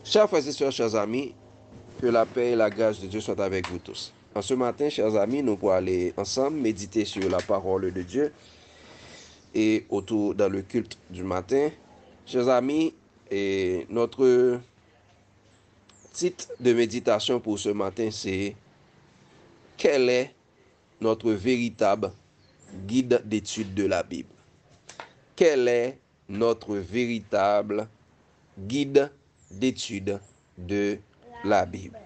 Chers frères et sœurs, chers amis, que la paix et la grâce de Dieu soient avec vous tous. En ce matin, chers amis, nous pourrons aller ensemble méditer sur la parole de Dieu et autour dans le culte du matin. Chers amis, et notre titre de méditation pour ce matin, c'est « Quel est notre véritable guide d'étude de la Bible ?» Quel est notre véritable guide d'étude de la Bible?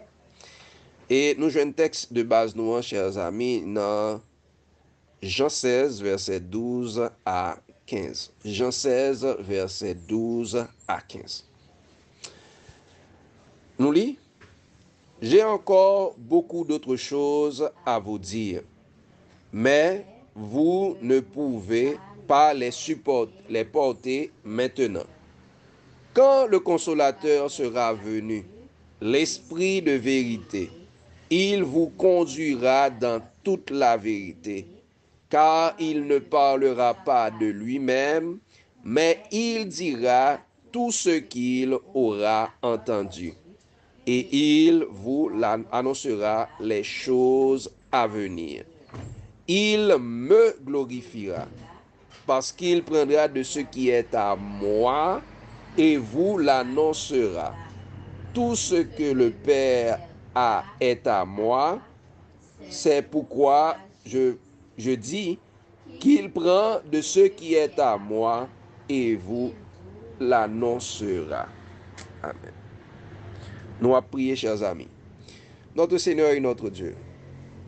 Et nous jouons un texte de base, nous, chers amis, dans Jean 16, verset 12 à 15. Jean 16, verset 12 à 15. Nous lisons: J'ai encore beaucoup d'autres choses à vous dire, mais vous ne pouvez pas les porter maintenant. Quand le Consolateur sera venu, l'Esprit de vérité, il vous conduira dans toute la vérité, car il ne parlera pas de lui-même, mais il dira tout ce qu'il aura entendu, et il vous annoncera les choses à venir. Il me glorifiera, parce qu'il prendra de ce qui est à moi et vous l'annoncera. Tout ce que le Père a est à moi. C'est pourquoi je dis qu'il prend de ce qui est à moi et vous l'annoncera. Amen. Nous allons prier, chers amis. Notre Seigneur et notre Dieu,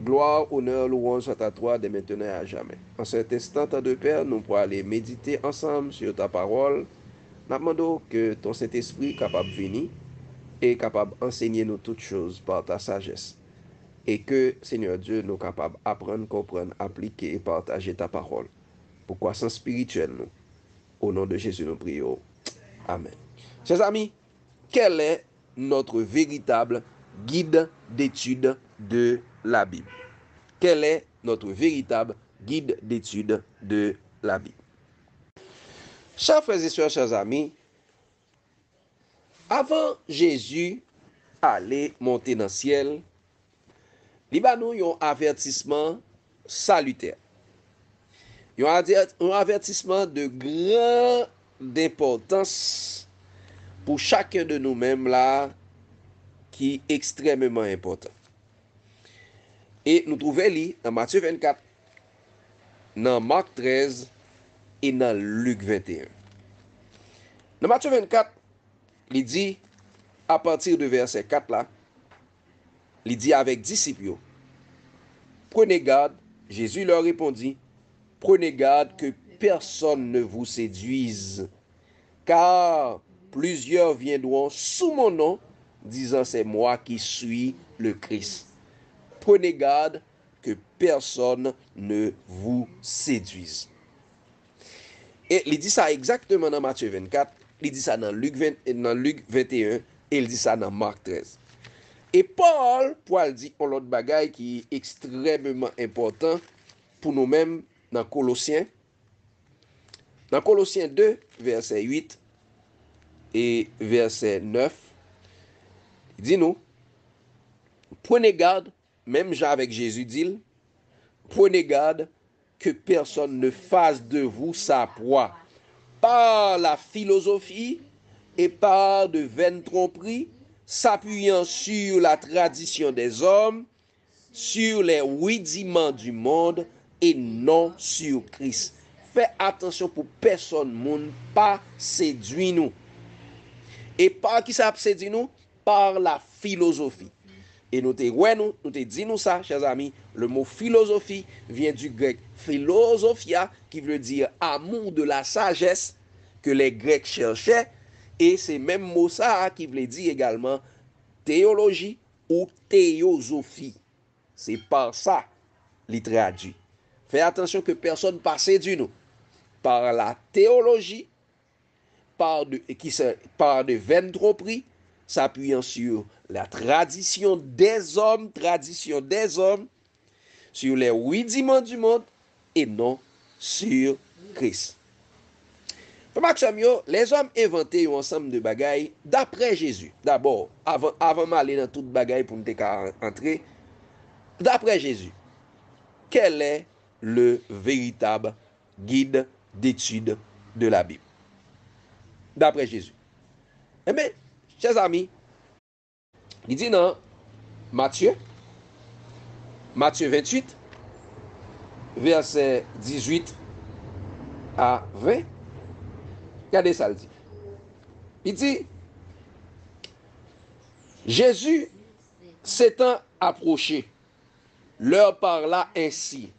gloire, honneur, louange soit à toi dès maintenant et à jamais. En cet instant de Père, nous pourrons aller méditer ensemble sur ta parole. Nous demandons que ton Saint-Esprit capable de venir et capable d'enseigner nous toutes choses par ta sagesse. Et que, Seigneur Dieu, nous capables d'apprendre, comprendre, appliquer et partager ta parole. Pour croissance spirituelle, nous. Au nom de Jésus, nous prions. Amen. Chers amis, quel est notre véritable guide d'étude de la Bible? Quel est notre véritable guide d'étude de la Bible? Chers frères et sœurs, chers amis, avant Jésus aller monter dans le ciel, il y a un avertissement salutaire. Il y a un avertissement de grande importance pour chacun de nous-mêmes là, qui est extrêmement important. Et nous trouvons dans Matthieu 24, dans Marc 13 et dans Luc 21. Dans Matthieu 24, il dit, à partir de verset 4 là, il dit avec disciples, prenez garde, Jésus leur répondit, prenez garde que personne ne vous séduise, car plusieurs viendront sous mon nom, disant c'est moi qui suis le Christ. Prenez garde que personne ne vous séduise. Et il dit ça exactement dans Matthieu 24, il dit ça dans Luc 21, et il dit ça dans Marc 13. Et Paul dit un autre bagaille qui est extrêmement important pour nous-mêmes dans Colossiens. Dans Colossiens 2, verset 8 et verset 9, il dit nous, prenez garde, même Jean avec Jésus dit, prenez garde que personne ne fasse de vous sa proie par la philosophie et par de vaines tromperies, s'appuyant sur la tradition des hommes, sur les rudiments du monde et non sur Christ. Fais attention pour personne, monde pas séduit nous. Et par qui ça séduit nous? Par la philosophie. Et nous te dit nous ça, chers amis, le mot philosophie vient du grec philosophia, qui veut dire amour de la sagesse que les Grecs cherchaient. Et c'est même mot ça qui veut dire également théologie ou théosophie. C'est par ça qu'il traduit. Fais attention que personne ne passe séduit nous par la théologie, par de vaines tromperies, s'appuyant sur la tradition des hommes, sur les rudiments du monde et non sur Christ. Les hommes inventaient un ensemble de bagailles d'après Jésus. D'abord, avant d'aller dans toute bagaille pour nous entrer, d'après Jésus, quel est le véritable guide d'étude de la Bible? D'après Jésus. Eh bien, chers amis, il dit dans Matthieu 28, verset 18 à 20, regardez ça, le dit. Il dit, Jésus s'étant approché, leur parla ainsi,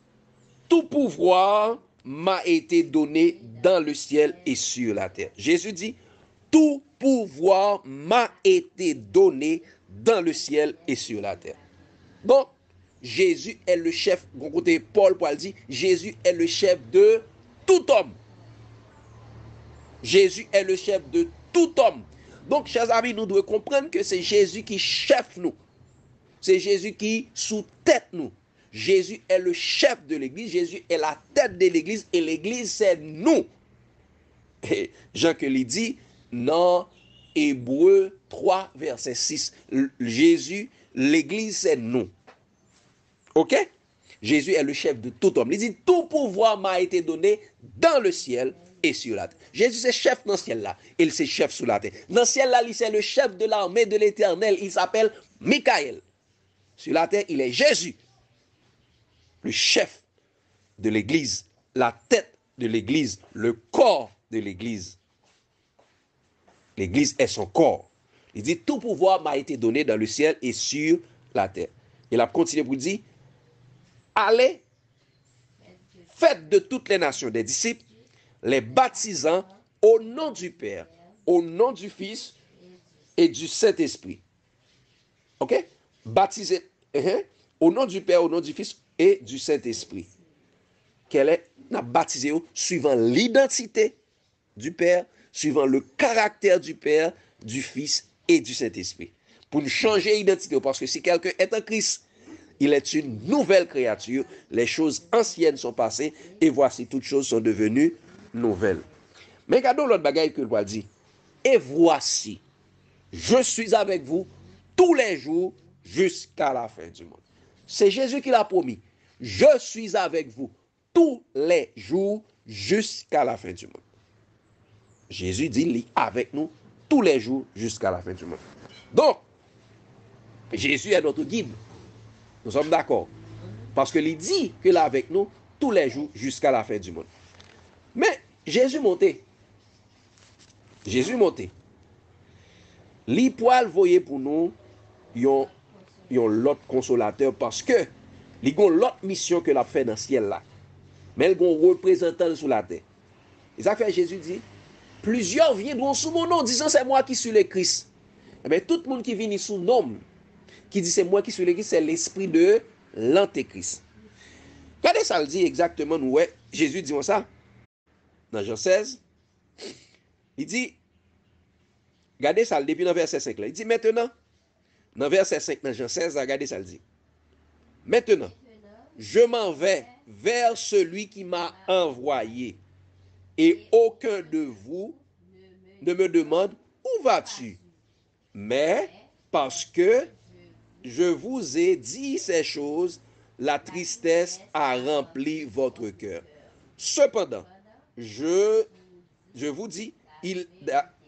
tout pouvoir m'a été donné dans le ciel et sur la terre. Jésus dit, tout pouvoir m'a été donné dans le ciel et sur la terre. Donc, Jésus est le chef, côté Paul dit, Jésus est le chef de tout homme. Jésus est le chef de tout homme. Donc, chers amis, nous devons comprendre que c'est Jésus qui chef nous. C'est Jésus qui sous-tête nous. Jésus est le chef de l'Église, Jésus est la tête de l'Église et l'Église c'est nous. Et Jean que lui dit dans Hébreux 3 verset 6, Jésus, l'Église c'est nous. Ok? Jésus est le chef de tout homme. Il dit tout pouvoir m'a été donné dans le ciel et sur la terre. Jésus c'est chef dans le ciel là, il c'est chef sous la terre. Dans le ciel là, il c'est le chef de l'armée de l'Éternel, il s'appelle Michael. Sur la terre, il est Jésus, le chef de l'Église, la tête de l'Église, le corps de l'Église. L'Église est son corps. Il dit, tout pouvoir m'a été donné dans le ciel et sur la terre. Il a continué pour dire, allez, faites de toutes les nations des disciples, les baptisant au nom du Père, au nom du Fils et du Saint-Esprit. Ok? Baptisé au nom du Père, au nom du Fils et du Saint-Esprit. Qu'elle est baptisé suivant l'identité du Père, suivant le caractère du Père, du Fils et du Saint-Esprit. Pour nous changer l'identité, parce que si quelqu'un est en Christ, il est une nouvelle créature. Les choses anciennes sont passées et voici toutes choses sont devenues nouvelles. Mais regardons l'autre bagaille que le roi dit. Et voici, je suis avec vous tous les jours jusqu'à la fin du monde. C'est Jésus qui l'a promis. Je suis avec vous tous les jours jusqu'à la fin du monde. Jésus dit, il est avec nous tous les jours jusqu'à la fin du monde. Donc, Jésus est notre guide. Nous sommes d'accord. Parce qu'il dit qu'il est avec nous tous les jours jusqu'à la fin du monde. Mais Jésus monté. Jésus monté. Li poil voyez pour nous yon l'autre consolateur parce que li gon l'autre mission que l'a fait dans le ciel là. Mais il gon représentant sur la terre. Et ça fait Jésus dit, plusieurs viendront sous mon nom disant c'est moi qui suis le Christ. Eh bien, tout le monde qui vient sous nom, qui dit c'est moi qui suis le Christ, c'est l'esprit de l'antéchrist. Regardez ça le dit exactement, ouais, Jésus dit ça dans Jean 16. Il dit, regardez ça depuis dans verset 5 là. Il dit maintenant, dans verset 5 dans Jean 16, regardez ça le dit. Maintenant, je m'en vais vers celui qui m'a envoyé. Et aucun de vous ne me demande où vas-tu? Mais parce que je vous ai dit ces choses, la tristesse a rempli votre cœur. Cependant, je vous dis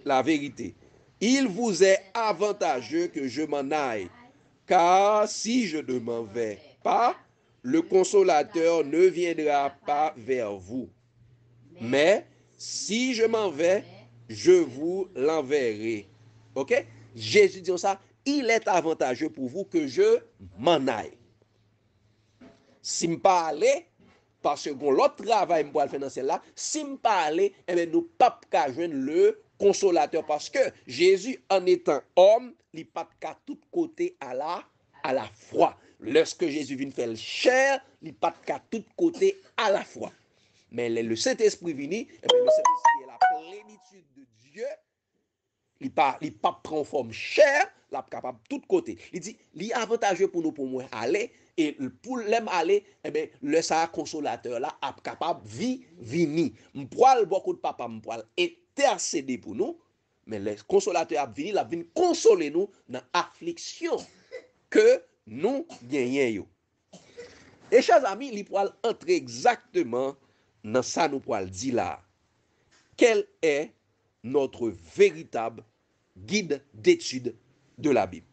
la vérité. Il vous est avantageux que je m'en aille, car si je ne m'en vais pas, le consolateur ne viendra pas vers vous. Mais si je m'en vais, je vous l'enverrai. Ok? Jésus dit ça, il est avantageux pour vous que je m'en aille. Si je ne pas aller, parce que l'autre travail pour le faire dans celle-là, si je ne pas aller, eh bien, nous ne pouvons pas joindre le consolateur parce que Jésus, en étant homme, il n'est pas qu'à tout côté à la fois. Lorsque Jésus vient faire chair, il n'est pas qu'à tout côté à la fois. Mais le Saint-Esprit vient, et le Saint-Esprit est la plénitude de Dieu. Il ne pas prendre forme chair, il est capable de tous côtés. Il dit, il est avantageux pour nous, pour moi, aller, et pour l'aime aller, eh bien, le ça consolateur là, est capable de venir. M'poil beaucoup de papa, m'poil, et intercéder pour nous, mais le consolateur a venu consoler nous dans l'affliction que nous gagnons. Et chers amis, il pourra entrer exactement dans ça nous pourra dire là. Quel est notre véritable guide d'étude de la Bible?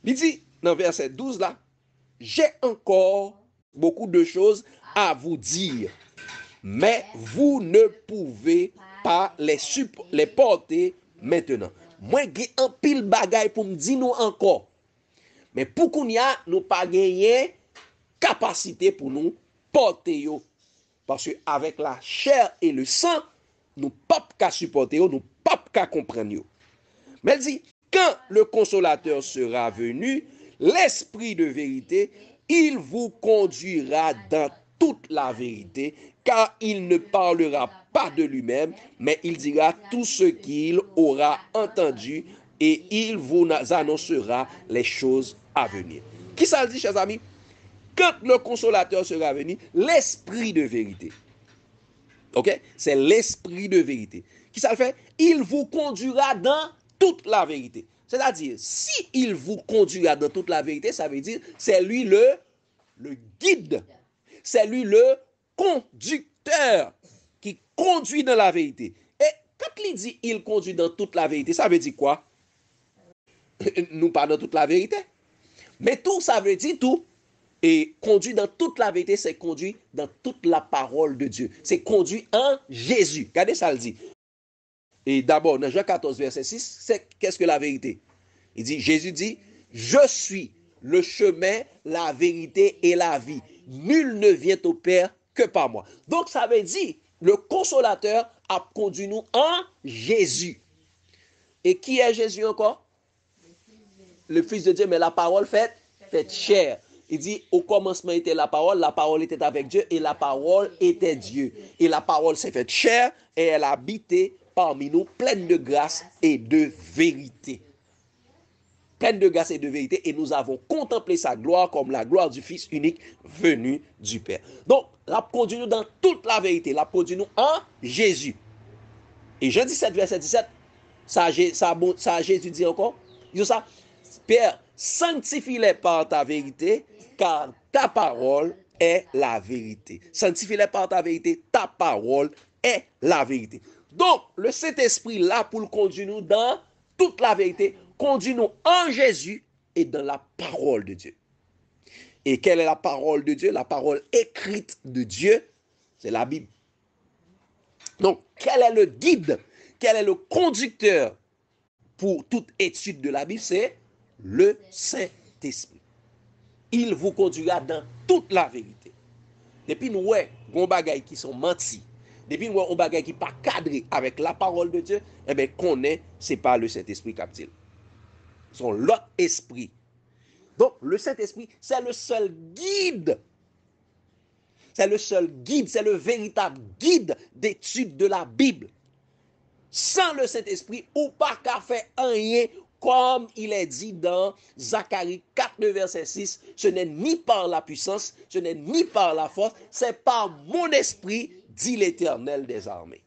Il dit dans verset 12 là, j'ai encore beaucoup de choses à vous dire, mais vous ne pouvez pas les porter maintenant. Moi, j'ai un pile bagaille pour me dire nous encore. Mais pour qu'on y a, nous pas gagné capacité pour nous porter yo. Parce que avec la chair et le sang, nous pas qu'à supporter yo, nous pas qu'à comprendre yo. Mais elle dit, quand le consolateur sera venu, l'esprit de vérité, il vous conduira dans toute la vérité, car il ne parlera pas de lui-même, mais il dira tout ce qu'il aura entendu et il vous annoncera les choses à venir. Qui ça dit, chers amis? Quand le consolateur sera venu, l'esprit de vérité. Ok? C'est l'esprit de vérité. Qui ça le fait? Il vous conduira dans toute la vérité. C'est-à-dire, si il vous conduira dans toute la vérité, ça veut dire, c'est lui le guide. C'est lui le conducteur qui conduit dans la vérité. Et quand il dit il conduit dans toute la vérité, ça veut dire quoi? Nous pas dans toute la vérité. Mais tout, ça veut dire tout. Et conduit dans toute la vérité, c'est conduit dans toute la parole de Dieu. C'est conduit en Jésus. Regardez ça, le dit. Et d'abord, dans Jean 14, verset 6, c'est qu'est-ce que la vérité? Il dit, Jésus dit, je suis le chemin, la vérité et la vie. Nul ne vient au Père que par moi. Donc, ça veut dire, le consolateur a conduit nous en Jésus. Et qui est Jésus encore? Le Fils de Dieu, mais la parole faite chair. Il dit, au commencement était la parole était avec Dieu et la parole était Dieu. Et la parole s'est faite chair et elle a habité parmi nous, pleine de grâce et de vérité. Pleine de grâce et de vérité, et nous avons contemplé sa gloire comme la gloire du Fils unique venu du Père. Donc, la conduit nous dans toute la vérité, la conduit nous en Jésus. Et Jean 17, verset 17, ça Jésus dit encore, il dit ça, Père, sanctifie-les par ta vérité, car ta parole est la vérité. Sanctifie-les par ta vérité, ta parole est la vérité. Donc, le Saint-Esprit, là, pour le conduire nous dans toute la vérité, conduit nous en Jésus et dans la parole de Dieu. Et quelle est la parole de Dieu? La parole écrite de Dieu, c'est la Bible. Donc, quel est le guide? Quel est le conducteur pour toute étude de la Bible? C'est le Saint-Esprit. Il vous conduira dans toute la vérité. Depuis nous, on bagaille qui sont mentis. Depuis nous, on bagaille qui pas cadré avec la parole de Dieu, eh bien, qu'on est, c'est pas le Saint-Esprit captil. C'est l'autre esprit. Donc, le Saint-Esprit, c'est le seul guide. C'est le seul guide, c'est le véritable guide d'étude de la Bible. Sans le Saint-Esprit, ou pas qu'à faire rien, comme il est dit dans Zacharie 4, verset 6, ce n'est ni par la puissance, ce n'est ni par la force, c'est par mon esprit, dit l'Éternel des armées.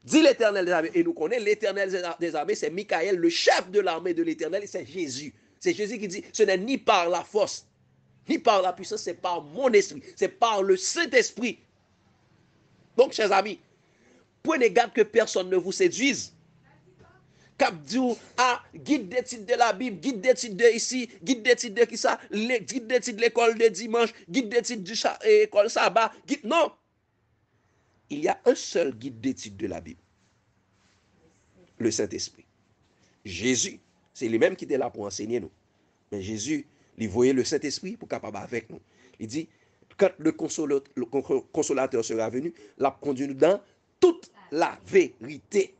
Dit l'Éternel des armées. Et nous connaissons l'Éternel des armées, c'est Michael, le chef de l'armée de l'Éternel, et c'est Jésus. C'est Jésus qui dit, ce n'est ni par la force, ni par la puissance, c'est par mon esprit, c'est par le Saint-Esprit. Donc, chers amis, prenez garde que personne ne vous séduise. Cap dit, guide d'étude de la Bible, guide d'étude de ici, guide d'étude de qui ça, guide d'étude de l'école de dimanche, guide d'étude du école sabbat, guide, non. Il y a un seul guide d'étude de la Bible. Le Saint-Esprit. Jésus, c'est lui-même qui était là pour enseigner nous. Mais Jésus, il voyait le Saint-Esprit pour capable avec nous. Il dit, quand le consolateur sera venu, l'a conduit nous dans toute la vérité.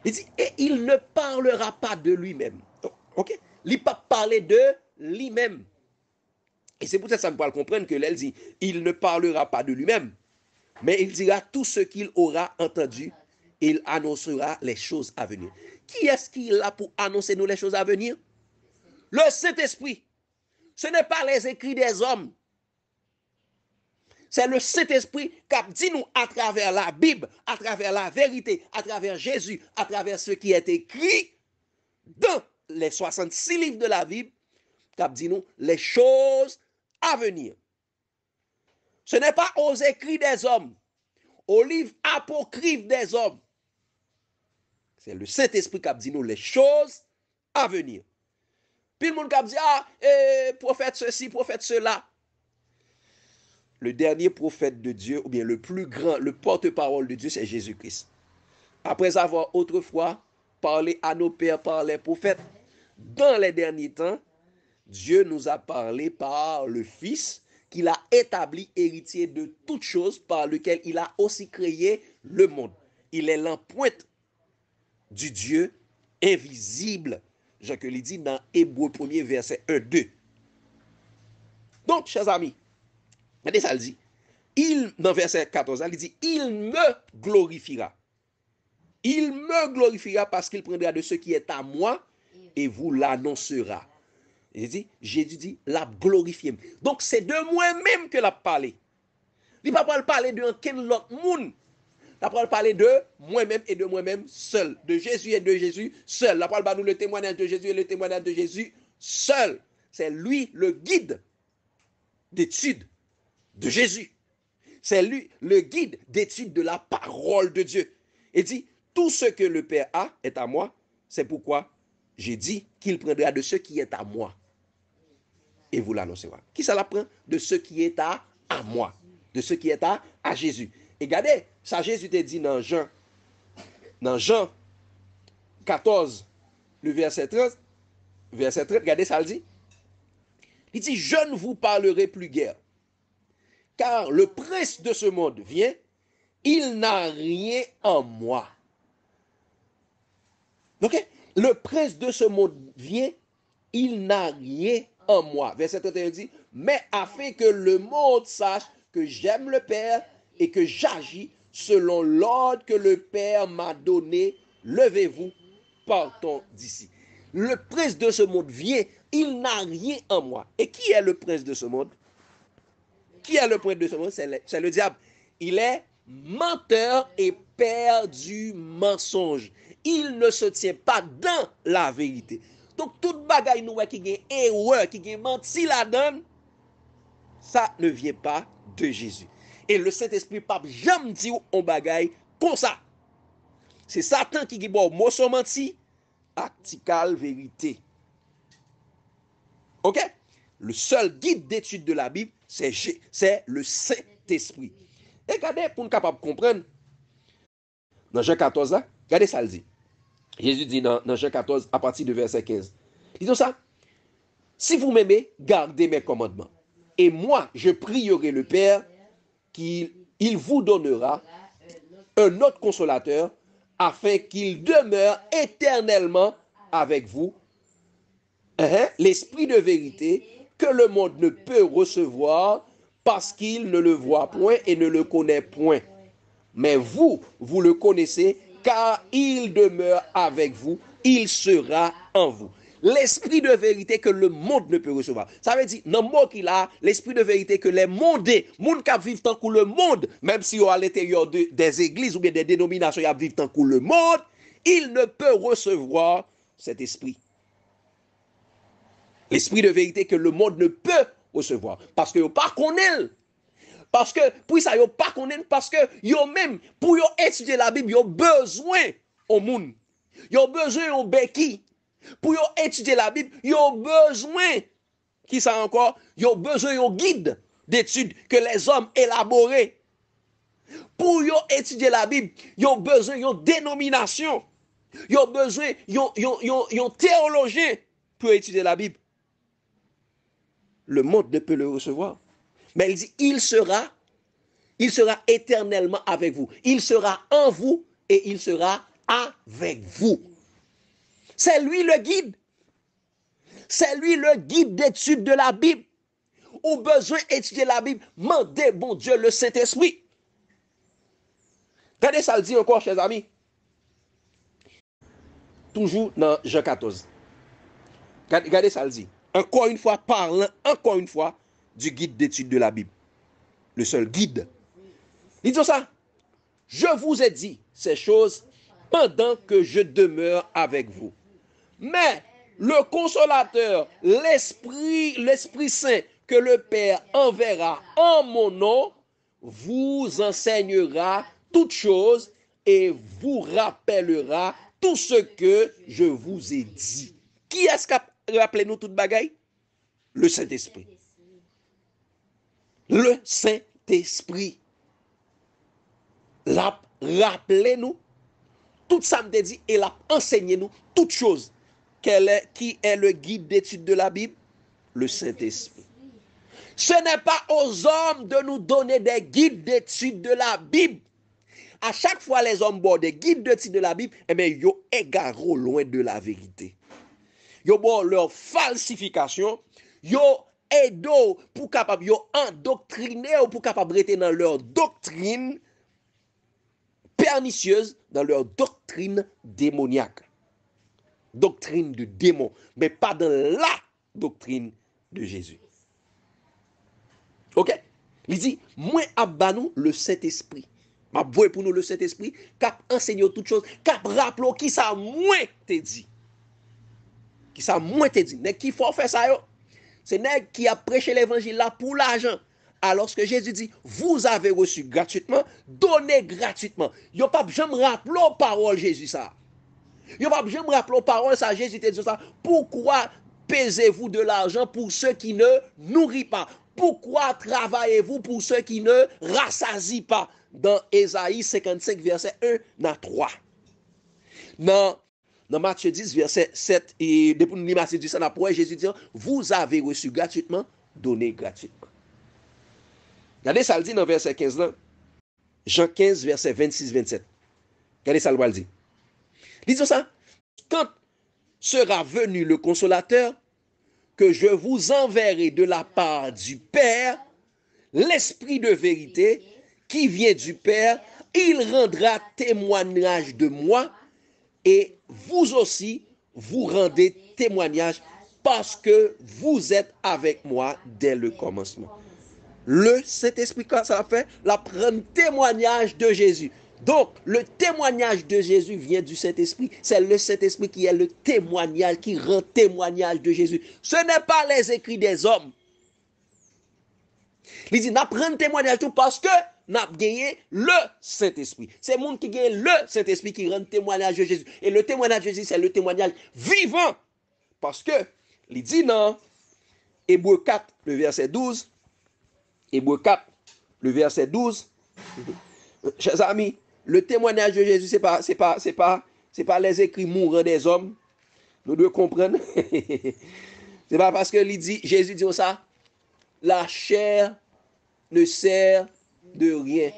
Il dit, et il ne parlera pas de lui-même. Ok? Il ne pas parler de lui-même. Et c'est pour ça que ça me parle comprendre que l'elle dit, il ne parlera pas de lui-même, mais il dira tout ce qu'il aura entendu et il annoncera les choses à venir. Qui est-ce qui est là pour annoncer nous les choses à venir? Le Saint-Esprit. Ce n'est pas les écrits des hommes. C'est le Saint-Esprit qui dit nous à travers la Bible, à travers la vérité, à travers Jésus, à travers ce qui est écrit dans les 66 livres de la Bible, qui dit nous les choses à venir. Ce n'est pas aux écrits des hommes, aux livres apocryphes des hommes. C'est le Saint-Esprit qui dit nous les choses à venir. Puis le monde qui dit, prophète ceci, prophète cela. Le dernier prophète de Dieu, ou bien le plus grand, le porte-parole de Dieu, c'est Jésus-Christ. Après avoir autrefois parlé à nos pères par les prophètes, dans les derniers temps, Dieu nous a parlé par le Fils, qu'il a établi héritier de toutes choses, par lequel il a aussi créé le monde. Il est l'empreinte du Dieu invisible. Jacques l'ai dit dans Hébreux 1er, verset 1-2. Donc, chers amis, regardez ça, il dit, dans verset 14, il dit, il me glorifiera. Il me glorifiera parce qu'il prendra de ce qui est à moi et vous l'annoncera. Jésus dit, l'a glorifié. Donc, c'est de moi-même que l'a parlé. Il ne va pas parler de aucun autre monde. Il va parler de moi-même et de moi-même seul. De Jésus et de Jésus seul. Il va nous le témoignage de Jésus et le témoignage de Jésus seul. C'est lui le guide d'étude de Jésus. C'est lui le guide d'étude de la parole de Dieu. Il dit, tout ce que le Père a est à moi. C'est pourquoi j'ai dit qu'il prendra de ce qui est à moi. Et vous l'annoncera. Qui ça l'apprend? De ce qui est à moi. De ce qui est à Jésus. Et regardez, ça Jésus t'a dit dans Jean 14, le verset 13, regardez ça le dit. Il dit, je ne vous parlerai plus guère, car le prince de ce monde vient, il n'a rien en moi. Ok? Le prince de ce monde vient, il n'a rien en moi. Verset 31 dit, mais afin que le monde sache que j'aime le Père et que j'agis selon l'ordre que le Père m'a donné, levez-vous, partons d'ici. Le prince de ce monde vient, il n'a rien en moi. Et qui est le prince de ce monde? Qui est le prince de ce monde? C'est le diable. Il est menteur et père du mensonge. Il ne se tient pas dans la vérité. Donc, toute bagaille nous qui gagne erreur, qui gagne menti la donne, ça ne vient pas de Jésus. Et le Saint-Esprit pape jamais dit on bagaille comme ça. C'est Satan qui dit bon, mot son menti, actical vérité. OK? Le seul guide d'étude de la Bible, c'est le Saint-Esprit. Et regardez, pour nous capable de comprendre, dans Jean 14, là, regardez ça le dit. Jésus dit dans Jean 14, à partir du verset 15. Il dit ça, si vous m'aimez, gardez mes commandements. Et moi, je prierai le Père qu'il vous donnera un autre consolateur afin qu'il demeure éternellement avec vous. L'esprit de vérité que le monde ne peut recevoir parce qu'il ne le voit point et ne le connaît point. Mais vous le connaissez car il demeure avec vous, il sera en vous. L'esprit de vérité que le monde ne peut recevoir. Ça veut dire, dans le mot qu'il a, l'esprit de vérité que les mondés, monde qui vivent tant que le monde, même si à l'intérieur des églises ou bien des dénominations, ils vivent tant que le monde, il ne peut recevoir cet esprit. L'esprit de vérité que le monde ne peut recevoir. Parce que vous ne connaissez pas. Parce que, pour ça, vous ne connaissez pas. Parce que, vous même, pour étudier la Bible, vous avez besoin au monde. Vous avez besoin au béquille. Pour étudier la Bible, vous avez besoin, qui ça encore? Vous avez besoin d'un guide d'études que les hommes élaborés. Pour étudier la Bible, vous avez besoin d'une dénomination. Vous avez besoin d'un théologien pour étudier la Bible. Le monde ne peut le recevoir. Mais il dit, il sera éternellement avec vous. Il sera en vous et il sera avec vous. C'est lui le guide. C'est lui le guide d'étude de la Bible. Au besoin d'étudier la Bible, mandez, bon Dieu, le Saint-Esprit. Regardez ça le dit encore, chers amis. Toujours dans Jean 14. Regardez ça le dit. Encore une fois, parlant encore une fois du guide d'étude de la Bible. le seul guide. Il dit ça. Je vous ai dit ces choses pendant que je demeure avec vous. Mais le consolateur, l'Esprit Saint que le Père enverra en mon nom, vous enseignera toutes choses et vous rappellera tout ce que je vous ai dit. Qui est-ce qui a rappelé nous toute bagaille? Le Saint-Esprit. Le Saint-Esprit. L'a rappelé nous tout ça me dit et l'a enseigné nous toutes choses. Qui est le guide d'étude de la Bible? Le Saint-Esprit. Ce n'est pas aux hommes de nous donner des guides d'étude de la Bible. À chaque fois, les hommes boivent des guides d'étude de la Bible, eh bien, ils égarent loin de la vérité. Ils boivent leur falsification, ils aident pour capable, ils endoctriner ou pour capable rester dans leur doctrine pernicieuse, dans leur doctrine démoniaque. Doctrine de démon, mais pas dans la doctrine de Jésus. Ok? Il dit, moi abbanou le Saint-Esprit. M'a voué pour nous le Saint-Esprit, cap enseigne toutes choses, cap rappelons qui ça moins te dit. Qui ça moins te dit. Nèg qui faut faire ça yo? C'est nèg qui a prêché l'évangile là pour l'argent. Alors que Jésus dit, vous avez reçu gratuitement, donnez gratuitement. Yo pas jamais rappeler aux paroles Jésus ça. Yo pas jamais rappeler aux paroles ça Jésus te dit ça. Pourquoi pesez-vous de l'argent pour ceux qui ne nourrissent pas? Pourquoi travaillez-vous pour ceux qui ne rassasient pas? Dans Ésaïe 55, verset 1 à 3. Dans Matthieu 10, verset 7, et depuis nous Matthieu 10, Jésus dit, vous avez reçu gratuitement, donnez gratuitement. Regardez ça le dit dans verset 15 là. Jean 15, verset 26-27. Regardez ça le dit. Il dit ça. Quand sera venu le consolateur, que je vous enverrai de la part du Père, l'Esprit de vérité, qui vient du Père, il rendra témoignage de moi, et vous aussi, vous rendez témoignage, parce que vous êtes avec moi dès le commencement. Le Saint-Esprit, quand ça fait, la prend témoignage de Jésus. Donc, le témoignage de Jésus vient du Saint-Esprit. C'est le Saint-Esprit qui est le témoignage, qui rend témoignage de Jésus. Ce n'est pas les écrits des hommes. Il dit, n'a prend témoignage tout parce que n'a gagné le Saint-Esprit. C'est le monde qui gagne le Saint-Esprit qui rend témoignage de Jésus. Et le témoignage de Jésus, c'est le témoignage vivant. Parce que, il dit dans Hébreux 4, le verset 12, Hébreux 4, le verset 12, chers amis, le témoignage de Jésus, c'est pas les écrits mourants des hommes. Nous devons comprendre. C'est pas parce que Jésus dit ça, la chair ne sert de rien.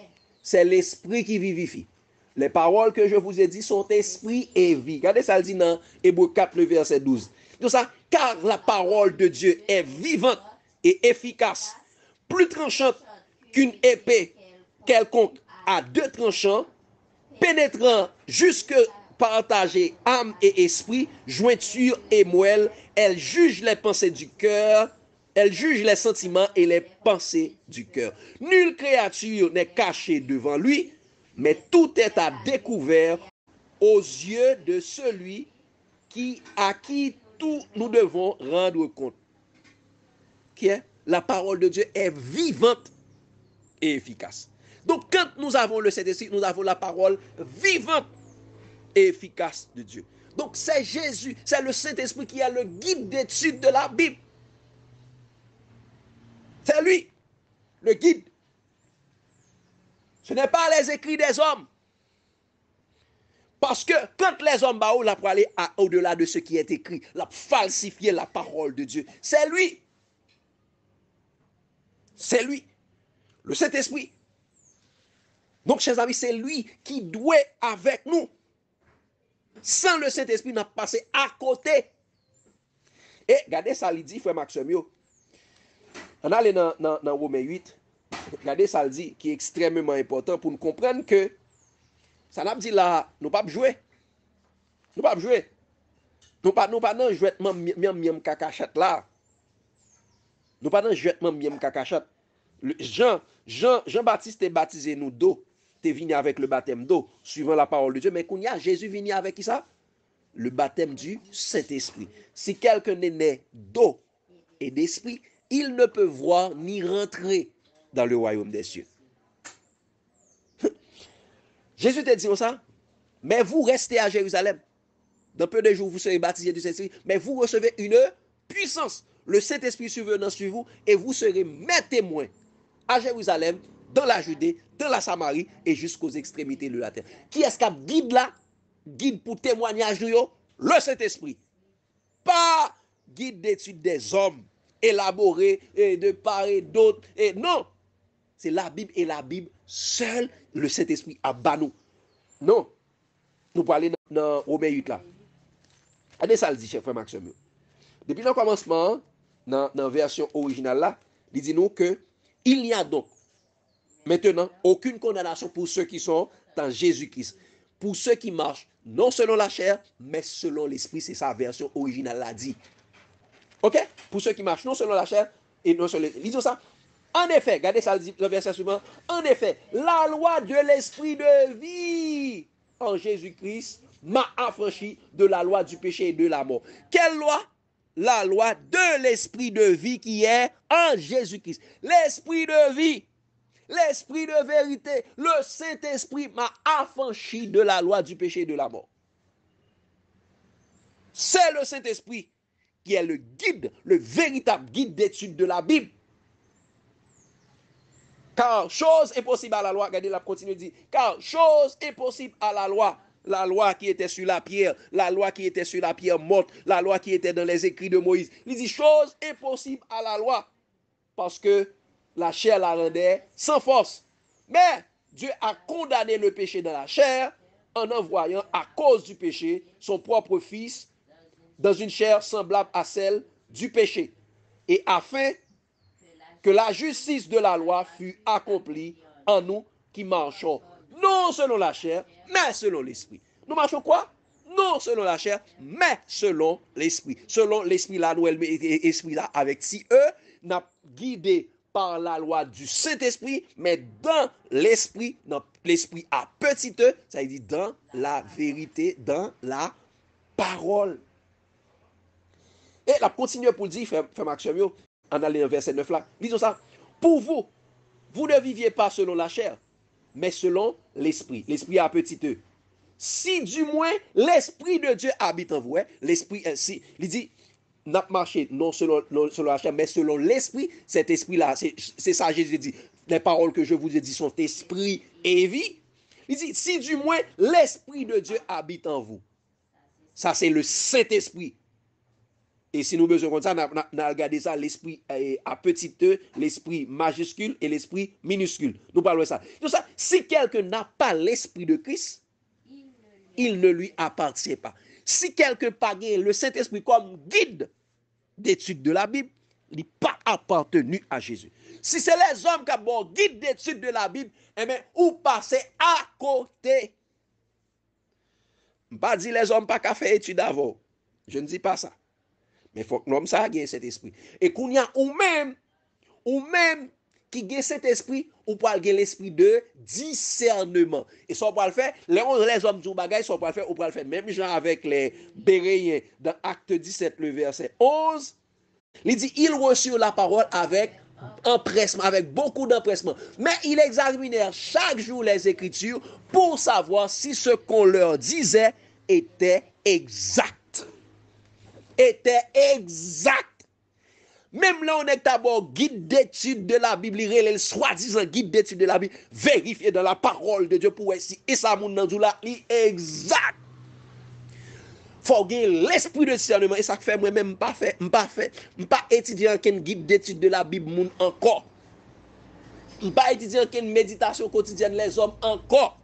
C'est l'esprit qui vivifie. Les paroles que je vous ai dit sont esprit et vie. Regardez ça, le dit dans Hébreux 4, le verset 12. Donc ça, car la parole de Dieu est vivante et efficace, plus tranchante qu'une épée quelconque à deux tranchants, pénétrant jusque partager âme et esprit, jointure et moelle, elle juge les pensées du cœur, elle juge les sentiments et les pensées du cœur. Nulle créature n'est cachée devant lui, mais tout est à découvert aux yeux de celui à qui tout nous devons rendre compte. Qui est? La parole de Dieu est vivante et efficace. Donc, quand nous avons le Saint-Esprit, nous avons la parole vivante et efficace de Dieu. Donc, c'est Jésus, c'est le Saint-Esprit qui est le guide d'étude de la Bible. C'est lui, le guide. Ce n'est pas les écrits des hommes. Parce que quand les hommes baou, là pour aller au-delà de ce qui est écrit, là falsifier la parole de Dieu, c'est lui. C'est lui, le Saint-Esprit. Donc, chers amis, c'est lui qui doit avec nous. Sans le Saint-Esprit, on a passé à côté. Et regardez ça, il dit, frère Maxime, on a allé dans Romains 8, regardez ça, il dit, qui est extrêmement important pour nous comprendre que ça n'a pas dit là, nous ne pouvons pas jouer. Nous ne pouvons pas jouer. Nous ne pouvons pas jouer même kakachat là. Nous ne pouvons pas jouer même kakachat. Jean-Baptiste est baptisé nous d'eau. Tu es venu avec le baptême d'eau, suivant la parole de Dieu. Mais Jésus venu avec qui ça? Le baptême du Saint-Esprit. Si quelqu'un est né d'eau et d'esprit, il ne peut voir ni rentrer dans le royaume des cieux. Jésus t'a dit ça, mais vous restez à Jérusalem. Dans peu de jours, vous serez baptisés du Saint-Esprit, mais vous recevez une puissance. Le Saint-Esprit survenant sur vous, et vous serez mes témoins à Jérusalem, dans la Judée, dans la Samarie, et jusqu'aux extrémités de la terre. Qui est-ce qui guide là? Guide pour témoignage de yo? Le Saint-Esprit. Pas guide d'études des hommes, élaboré de part et d'autre. Non, c'est la Bible et la Bible seul, le Saint-Esprit a banou. Non, nous parlons dans Romains 8 là. Regardez ça le dit, chef frère Maxime. Depuis le commencement, dans la version originale là, il dit nous que il n'y a donc maintenant aucune condamnation pour ceux qui sont dans Jésus-Christ. Pour ceux qui marchent non selon la chair, mais selon l'esprit, c'est sa version originale l'a dit. Ok? Pour ceux qui marchent non selon la chair et non selon l'esprit. Lisons ça. En effet, regardez ça le verset suivant. En effet, la loi de l'esprit de vie en Jésus-Christ m'a affranchi de la loi du péché et de la mort. Quelle loi? La loi de l'esprit de vie qui est en Jésus-Christ. L'esprit de vie, l'esprit de vérité, le Saint-Esprit m'a affranchi de la loi du péché et de la mort. C'est le Saint-Esprit qui est le guide, le véritable guide d'étude de la Bible. Car chose est possible à la loi, regardez la continue de dire, car chose est possible à la loi qui était sur la pierre, la loi qui était sur la pierre morte, la loi qui était dans les écrits de Moïse. Il dit, chose est possible à la loi, parce que la chair la rendait sans force. Mais Dieu a condamné le péché dans la chair en envoyant à cause du péché son propre fils dans une chair semblable à celle du péché. Et afin que la justice de la loi fût accomplie en nous qui marchons, non selon la chair, mais selon l'esprit. Nous marchons quoi? Non selon la chair, mais selon l'esprit. Selon l'esprit là, nous, l'esprit là, avec si eux, n'a guidé par la loi du Saint-Esprit, mais dans l'esprit à petit e, ça veut dire dans la vérité, dans la parole. Et la continue pour dire, frère Maxime, en allant dans verset 9 là, disons ça, pour vous, vous ne viviez pas selon la chair, mais selon l'esprit à petit e. Si du moins l'esprit de Dieu habite en vous, l'esprit ainsi, il dit, n'a marché non selon la chair, mais selon l'esprit, cet esprit-là, c'est ça Jésus dit, les paroles que je vous ai dit sont esprit et vie. Il dit, si du moins l'esprit de Dieu habite en vous, ça c'est le Saint-Esprit. Et si nous besoin comme ça, on a regardé ça, l'esprit à petit e, l'esprit majuscule et l'esprit minuscule. Nous parlons de ça. Donc ça, si quelqu'un n'a pas l'esprit de Christ, il ne lui appartient pas. Si quelqu'un n'a pas le Saint-Esprit comme guide d'étude de la Bible, il n'est pas appartenu à Jésus. Si c'est les hommes qui ont guide d'étude de la Bible, eh bien, ou passez à côté. Je ne pas dire les hommes pas qu'à faire étude avant. Je ne dis pas ça. Mais il faut que l'homme ça ait cet esprit. Et qu'on y a ou même qui a cet esprit, ou pas l'esprit de discernement. Et ça, on peut le faire. Les hommes du bagage, ça, on peut le faire, on peut le faire. Même genre avec les Béréens, dans Acte 17, le verset 11, il dit, ils reçurent la parole avec empressement, avec beaucoup d'empressement. Mais ils examinèrent chaque jour les Écritures pour savoir si ce qu'on leur disait était exact. Même là, on est d'abord guide d'étude de la Bible, le soi-disant guide d'étude de la Bible, vérifié dans la parole de Dieu pour voir si et ça moun nan dou la li exact. Faut gagner l'esprit de discernement et ça fait moi même pas étudier un guide d'étude de la Bible moun encore. Pas étudier une méditation quotidienne les hommes encore.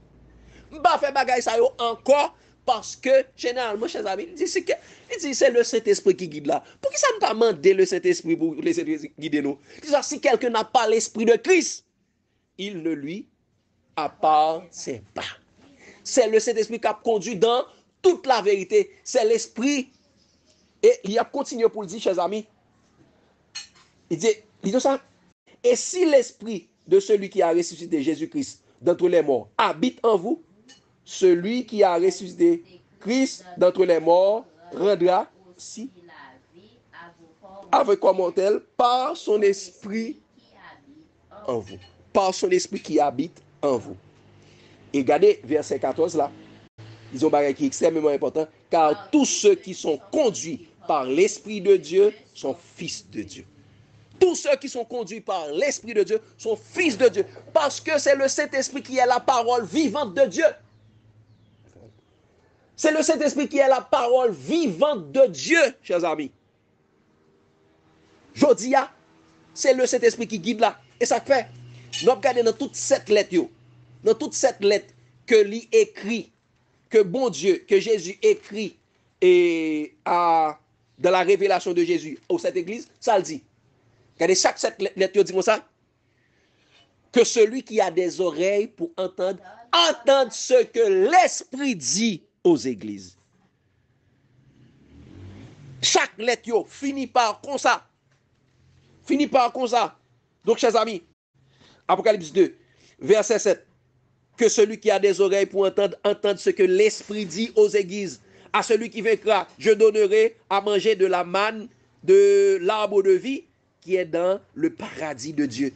Pas faire bagay ça yo encore. Parce que, généralement, chers amis, il dit c'est le Saint-Esprit qui guide là. Pour qui ça ne pas demander le Saint-Esprit pour laisser guider nous? Il dit si quelqu'un n'a pas l'Esprit de Christ, il ne lui appartient pas. C'est le Saint-Esprit qui a conduit dans toute la vérité. C'est l'Esprit. Et il a continué pour le dire, chers amis. Il dit ça. Et si l'esprit de celui qui a ressuscité Jésus-Christ d'entre les morts habite en vous, celui qui a ressuscité Christ d'entre les morts rendra aussi avec quoi mortel par son esprit en vous. Par son esprit qui habite en vous. Et regardez verset 14 là. Ils ont barré qui est extrêmement important. Car tous ceux qui sont conduits par l'Esprit de Dieu sont fils de Dieu. Tous ceux qui sont conduits par l'Esprit de Dieu sont fils de Dieu. Parce que c'est le Saint-Esprit qui est la parole vivante de Dieu. C'est le Saint-Esprit qui est la parole vivante de Dieu, chers amis. Jodia, c'est le Saint-Esprit qui guide là. Et ça fait, nous regardons dans toutes cette lettres, dans toutes cette lettres que lui écrit, que bon Dieu, que Jésus écrit dans la révélation de Jésus au cette église, ça le dit. Regardez chaque cette lettre, dit ça. Que celui qui a des oreilles pour entendre, entende ce que l'Esprit dit aux églises. Chaque lettre finit par comme ça. Finit par comme ça. Donc, chers amis, Apocalypse 2, verset 7. Que celui qui a des oreilles pour entendre, entende ce que l'Esprit dit aux églises. À celui qui vaincra, je donnerai à manger de la manne de l'arbre de vie qui est dans le paradis de Dieu.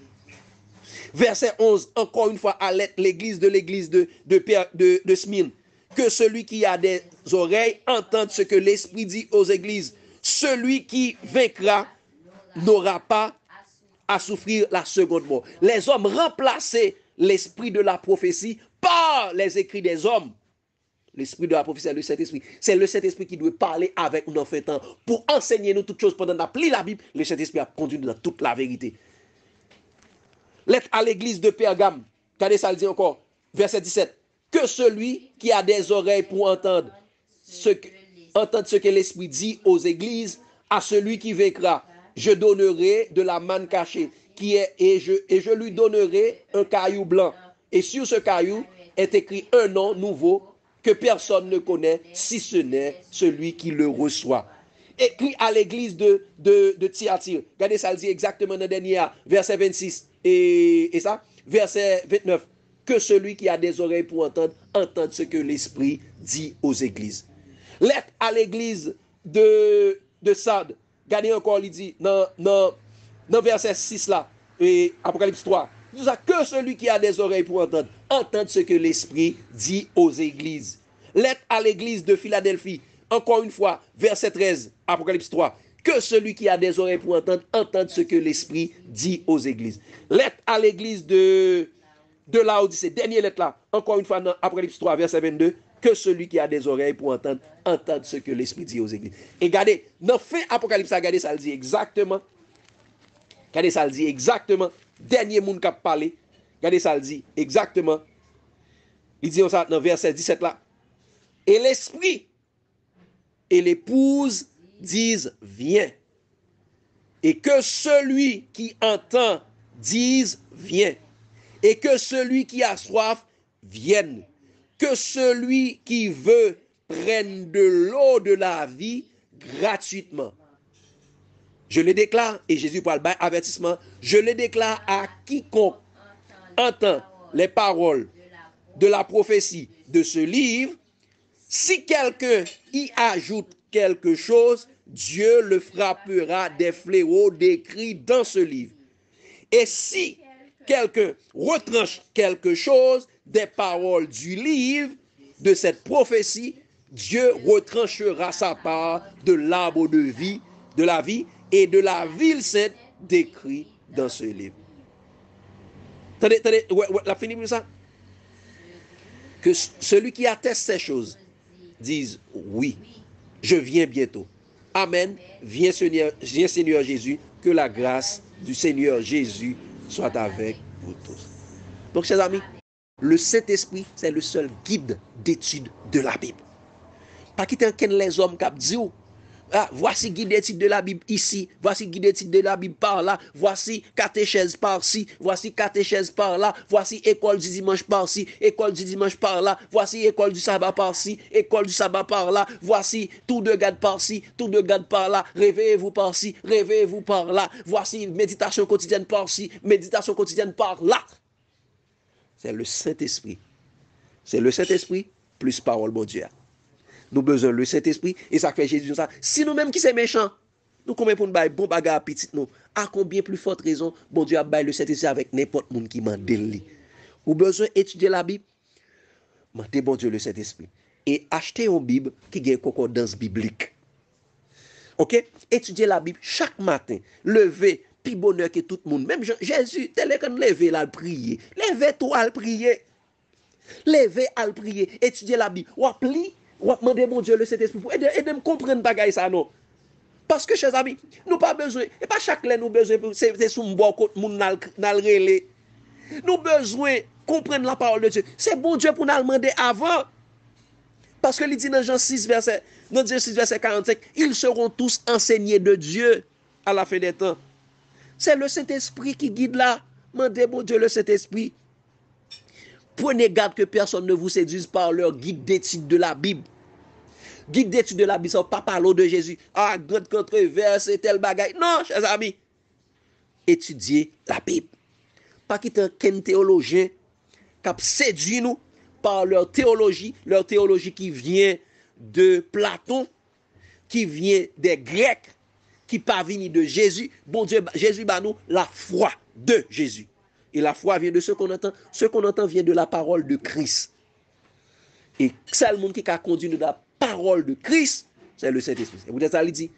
Verset 11, encore une fois, à l'église de Smyrne. Que celui qui a des oreilles entende ce que l'Esprit dit aux églises. Celui qui vaincra n'aura pas à souffrir la seconde mort. Les hommes remplaçaient l'esprit de la prophétie par les écrits des hommes. L'esprit de la prophétie, c'est le Saint-Esprit. C'est le Saint-Esprit qui doit parler avec nous en fait temps pour enseigner nous toutes choses pendant qu'on lit la Bible. Le Saint-Esprit a conduit dans toute la vérité. Lettre à l'église de Pergame. Regardez ça, le dit encore. Verset 17. Que celui qui a des oreilles pour entendre ce que l'Esprit dit aux églises, à celui qui vaincra, je donnerai de la manne cachée, et je lui donnerai un caillou blanc. Et sur ce caillou est écrit un nom nouveau que personne ne connaît, si ce n'est celui qui le reçoit. Écrit à l'église de Thyatire. Regardez ça, le dit exactement dans le dernier verset 26 et ça, verset 29. Que celui qui a des oreilles pour entendre, entende ce que l'Esprit dit aux églises. Lettre à l'église de Sardes. Regardez encore, il dit dans verset 6 là, et Apocalypse 3. Il dit que celui qui a des oreilles pour entendre, entende ce que l'Esprit dit aux églises. Lettre à l'église de Philadelphie. Encore une fois, verset 13, Apocalypse 3. Que celui qui a des oreilles pour entendre, entende ce que l'Esprit dit aux églises. Lettre à l'église de Laodicée. Dernière lettre là. Encore une fois, dans Apocalypse 3, verset 22. Que celui qui a des oreilles pour entendre, entende ce que l'Esprit dit aux églises. Et regardez, dans fin Apocalypse, regardez, ça le dit exactement. Regardez, ça le dit exactement. Dernier monde qui a parlé. Regardez, ça le dit exactement. Il dit ça dans verset 17 là. Et l'Esprit et l'épouse disent viens. Et que celui qui entend dise viens. Et que celui qui a soif vienne. Que celui qui veut prenne de l'eau de la vie gratuitement. Je le déclare, et Jésus parle par avertissement, je le déclare à quiconque entend les paroles de la prophétie de ce livre. Si quelqu'un y ajoute quelque chose, Dieu le frappera des fléaux décrits dans ce livre. Et si quelqu'un retranche quelque chose des paroles du livre de cette prophétie, Dieu retranchera sa part de l'arbre de vie, de la vie et de la ville sainte décrit dans ce livre. Attendez, la fini pour ça. Que celui qui atteste ces choses dise oui, je viens bientôt. Amen. Viens Seigneur Jésus, que la grâce du Seigneur Jésus soit avec vous tous. Donc, chers amis, le Saint-Esprit, c'est le seul guide d'étude de la Bible. Pas quitter les hommes qui disent Ah, voici guide d'étude de la Bible ici, voici guide d'étude de la Bible par là, voici catéchèse par-ci, voici catéchèse par là, voici école du dimanche par-ci, école du dimanche par là, voici école du sabbat par-ci, école du sabbat par là, voici tout de garde par-ci, tout de garde par là, réveillez-vous par-ci, réveillez-vous par là, voici méditation quotidienne par-ci, méditation quotidienne par là. C'est le Saint-Esprit. C'est le Saint-Esprit plus parole, mon Dieu. Nous avons besoin du Saint-Esprit et ça fait Jésus ça. Si nous-mêmes qui sommes méchants, nous combien pour nous bailler bon bagarre petit nous, à combien plus forte raison, bon Dieu a baillé le Saint-Esprit avec n'importe monde qui m'a déli. Vous avez besoin d'étudier la Bible, mandez bon Dieu le Saint-Esprit et achetez une Bible qui a une concordance biblique. OK? Étudiez la Bible chaque matin, levez, plus bonheur que tout le monde. Même Jésus, tel est quand lever là prier. Levez-toi à prier. Levez à prier, étudiez la Bible. Ou appli, ou demander mon Dieu le Saint-Esprit pour aider me comprendre bagaille ça non. Parce que chers amis, nous pas besoin et pas chaque là nous besoin c'est sous mon côté moun nan relé. Nous besoin comprendre la parole de Dieu. C'est bon Dieu pour nous demander avant. Parce que il dit dans Jean 6 verset 45, ils seront tous enseignés de Dieu à la fin des temps. C'est le Saint-Esprit qui guide là. Demandez mon Dieu le Saint-Esprit. Prenez garde que personne ne vous séduise par leur guide d'étude de la Bible. Guide d'étude de la Bible, ça pas parler de Jésus. Ah, grande controverse, tel bagaille. Non, chers amis. Étudiez la Bible. Pas quitter qu'un théologien qui séduit nous par leur théologie qui vient de Platon, qui vient des Grecs, qui pas venu de Jésus. Bon Dieu, Jésus bat nous la foi de Jésus. Et la foi vient de ce qu'on entend. Ce qu'on entend vient de la parole de Christ. Et seul monde qui a conduit nous dans la parole de Christ, c'est le Saint-Esprit. Et vous êtes ça, il dit,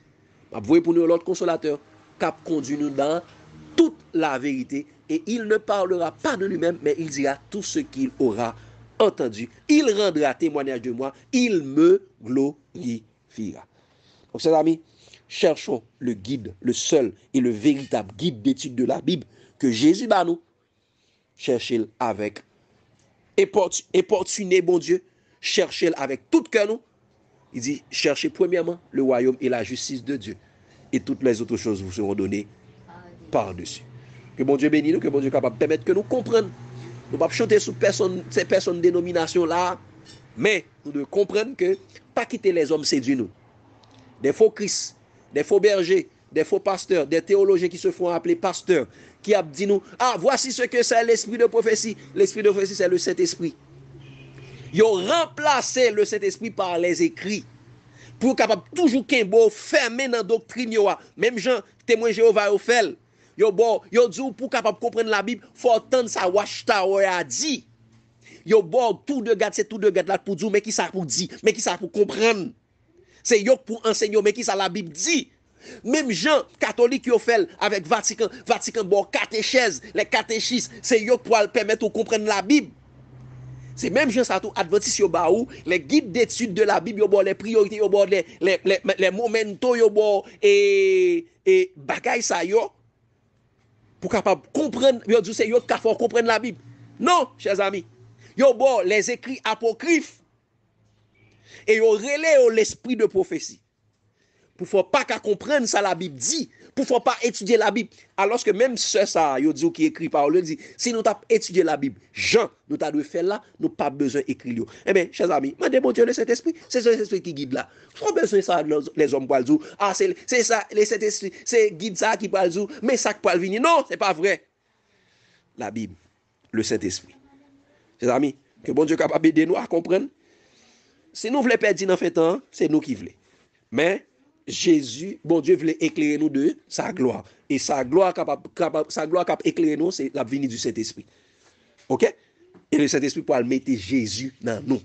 vous voyez pour nous l'autre consolateur, qui a conduit nous dans toute la vérité. Et il ne parlera pas de lui-même, mais il dira tout ce qu'il aura entendu. Il rendra témoignage de moi. Il me glorifiera. Donc, chers amis, cherchons le guide, le seul et le véritable guide d'étude de la Bible que Jésus bat nous. Cherchez-le avec importuné, bon Dieu. Cherchez-le avec tout cœur nous. Il dit, cherchez premièrement le royaume et la justice de Dieu. Et toutes les autres choses vous seront données par-dessus. Que bon Dieu bénisse nous, que bon Dieu capable de permettre que nous comprenions. Nous ne pouvons pas chanter sous ces personnes dénomination là, mais nous devons comprendre que pas quitter les hommes séduits nous. Des faux Christ, des faux bergers, des faux pasteurs, des théologiens qui se font appeler pasteurs, qui a dit nous, ah, voici ce que c'est l'esprit de prophétie. L'esprit de prophétie, c'est le Saint-Esprit. Ils ont remplacé le Saint-Esprit par les écrits. Pour capable toujours qu'un beau fermer dans la doctrine. Même Jean, témoin Jéhovah, au fait. Yo dit pour capable comprendre la Bible, faut entendre ça Watchtower a dit. Yo tout de garde, c'est tout de garde là pour dire, mais qui ça pour dire, mais qui ça pour comprendre. C'est yo pour enseigner, mais qui ça la Bible dit. Même Jean catholique yo fait avec Vatican bon catéchèse, les catéchistes, c'est yo pour permettre de comprendre la Bible. C'est même Jean ça tout adventiste yo ba ou les guides d'étude de la Bible yo bon les priorités yo bon les momentos yo bon et bagay ça yo pour capable comprendre yo dit c'est yo qui faut comprendre la Bible. Non, chers amis. Yo bon les écrits apocryphes et yo relé l'esprit de prophétie. Pour faut pas qu'à comprendre ça la Bible dit, pour faut pas étudier la Bible. Alors que même ce ça yo dit qui écrit par le dit, si nous t'a étudié la Bible, Jean nous t'a dû faire là, nous pas besoin écrire. Eh bien, chers amis, mandez bon Dieu le Saint-Esprit, c'est ce Saint-Esprit qui guide là. Faut besoin ça les hommes pour le dire. Ah c'est ça le Saint-Esprit, c'est guide ça qui parle dire, mais ça qui parle venir. Non, c'est pas vrai. La Bible, le Saint-Esprit. Chers amis, que bon Dieu capable d'aider nous à comprendre. Si nous voulons perdre dans fait temps, c'est nous qui voulons. Mais Jésus, bon Dieu voulait éclairer nous de sa gloire. Et sa gloire capable éclairer nous, c'est la venue du Saint-Esprit. OK? Et le Saint-Esprit pour mettre Jésus dans nous.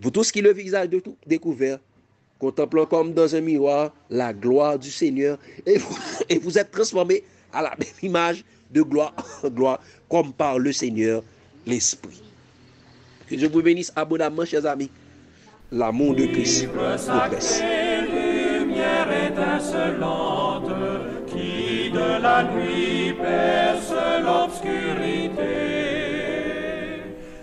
Vous tous qui le visage de tout découvert, contemplant comme dans un miroir la gloire du Seigneur, et vous êtes transformés à la même image de gloire en gloire, comme par le Seigneur l'Esprit. Que Dieu vous bénisse abondamment, chers amis. L'amour de Christ progresse. Lumière étincelante qui de la nuit perce l'obscurité,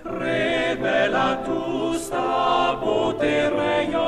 révèle à tous ta beauté rayonnante.